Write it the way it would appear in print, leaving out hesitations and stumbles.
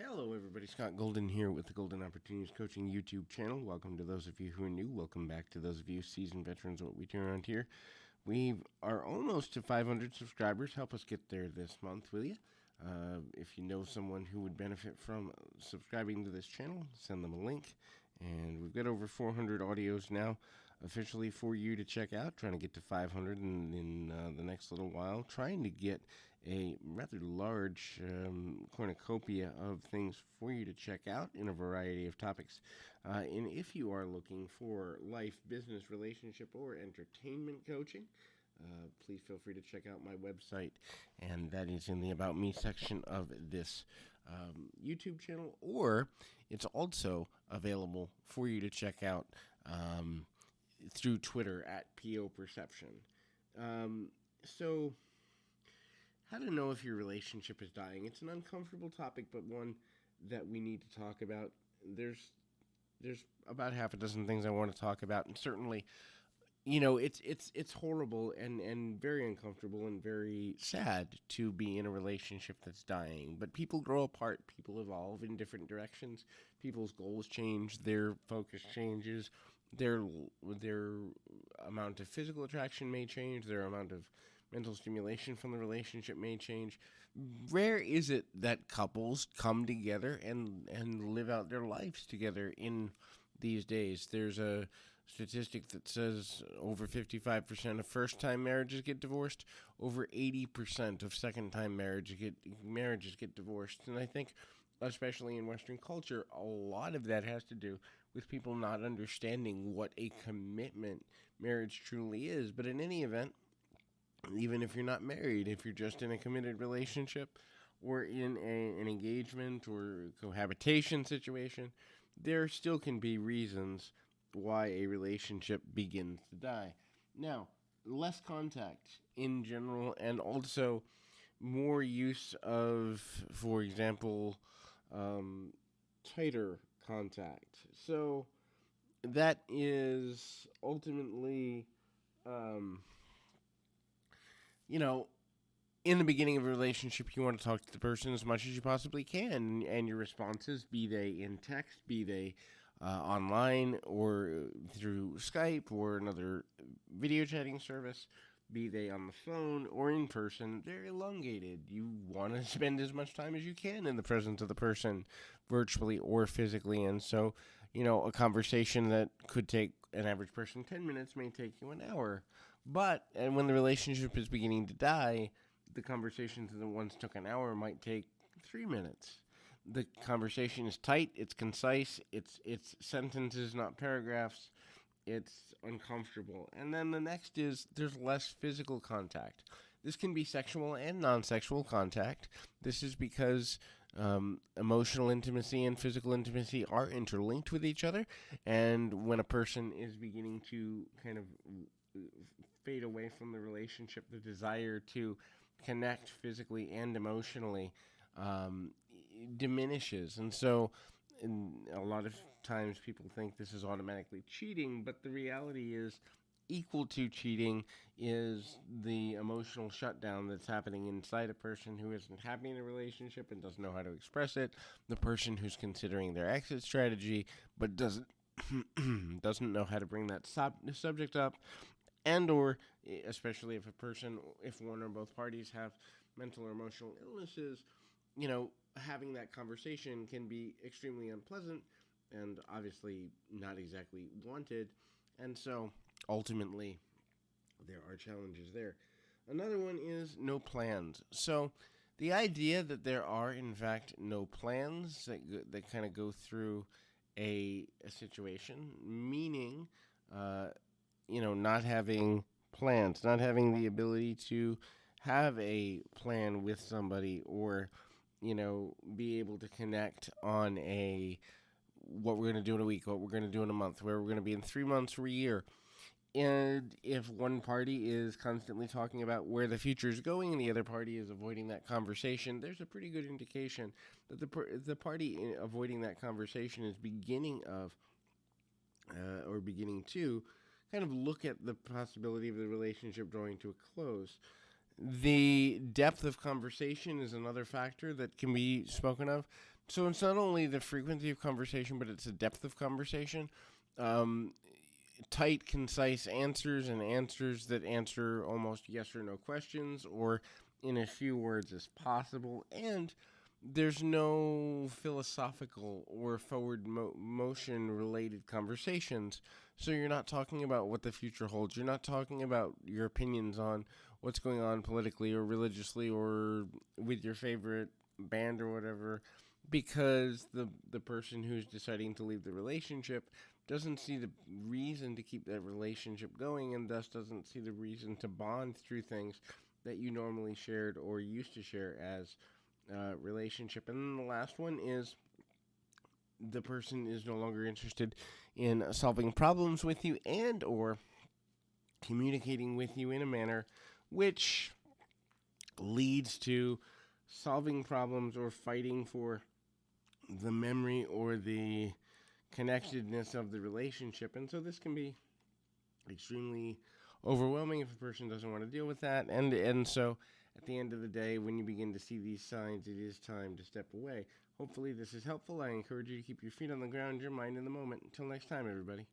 Hello, everybody. Scott Golden here with the Golden Opportunities Coaching YouTube channel. Welcome to those of you who are new. Welcome back to those of you seasoned veterans of what we do around here. We are almost to 500 subscribers. Help us get there this month, will you? If you know someone who would benefit from subscribing to this channel, send them a link. And we've got over 400 audios now officially for you to check out. Trying to get to 500 in the next little while. Trying to get a rather large cornucopia of things for you to check out in a variety of topics. And if you are looking for life, business, relationship, or entertainment coaching, please feel free to check out my website, and that is in the About Me section of this YouTube channel, or it's also available for you to check out through Twitter at PO Perception. So, how to know if your relationship is dying? It's an uncomfortable topic, but one that we need to talk about. There's about half a dozen things I want to talk about, and certainly, it's horrible and very uncomfortable and very sad to be in a relationship that's dying. But people grow apart, people evolve in different directions, people's goals change, their focus changes, their amount of physical attraction may change, their amount of mental stimulation from the relationship may change. Rare is it that couples come together and live out their lives together in these days. There's a statistic that says over 55% of first-time marriages get divorced, over 80% of second-time marriages get divorced. And I think, especially in Western culture, a lot of that has to do with people not understanding what a commitment marriage truly is. But in any event, even if you're not married, if you're just in a committed relationship or in an engagement or cohabitation situation, there still can be reasons why a relationship begins to die. Now, less contact in general, and also more use of, for example, tighter contact. So that is ultimately, in the beginning of a relationship, you want to talk to the person as much as you possibly can, and your responses, be they in text, be they online or through Skype or another video chatting service, be they on the phone or in person, they're elongated. You want to spend as much time as you can in the presence of the person, virtually or physically. And so, a conversation that could take an average person 10 minutes may take you an hour. And when the relationship is beginning to die, the conversations that once took an hour might take 3 minutes. The conversation is tight, it's concise, it's sentences, not paragraphs, it's uncomfortable. And then the next is there's less physical contact. This can be sexual and non-sexual contact. This is because emotional intimacy and physical intimacy are interlinked with each other. And when a person is beginning to kind of fade away from the relationship, the desire to connect physically and emotionally diminishes. And so a lot of times people think this is automatically cheating, but the reality is equal to cheating is the emotional shutdown that's happening inside a person who isn't happy in a relationship and doesn't know how to express it, the person who's considering their exit strategy but doesn't know how to bring that subject up, and or especially if one or both parties have mental or emotional illnesses, having that conversation can be extremely unpleasant and obviously not exactly wanted. And so ultimately there are challenges there. Another one is no plans. So the idea that there are in fact no plans that kind of go through a situation, meaning not having plans, not having the ability to have a plan with somebody, or be able to connect on what we're going to do in a week, what we're going to do in a month, where we're going to be in 3 months or a year. And if one party is constantly talking about where the future is going and the other party is avoiding that conversation, there's a pretty good indication that the party avoiding that conversation is beginning to kind of look at the possibility of the relationship drawing to a close. The depth of conversation is another factor that can be spoken of. So it's not only the frequency of conversation, but it's the depth of conversation. Um, Tight, concise answers and answers that answer almost yes or no questions or in as few words as possible. And there's no philosophical or forward motion related conversations. So you're not talking about what the future holds. You're not talking about your opinions on what's going on politically or religiously or with your favorite band or whatever, because the person who's deciding to leave the relationship doesn't see the reason to keep that relationship going, and thus doesn't see the reason to bond through things that you normally shared or used to share as relationship. And then the last one is the person is no longer interested in solving problems with you and or communicating with you in a manner which leads to solving problems or fighting for the memory or the connectedness of the relationship. And so this can be extremely overwhelming if a person doesn't want to deal with that. And so at the end of the day, when you begin to see these signs, it is time to step away. Hopefully this is helpful. I encourage you to keep your feet on the ground, your mind in the moment. Until next time, everybody.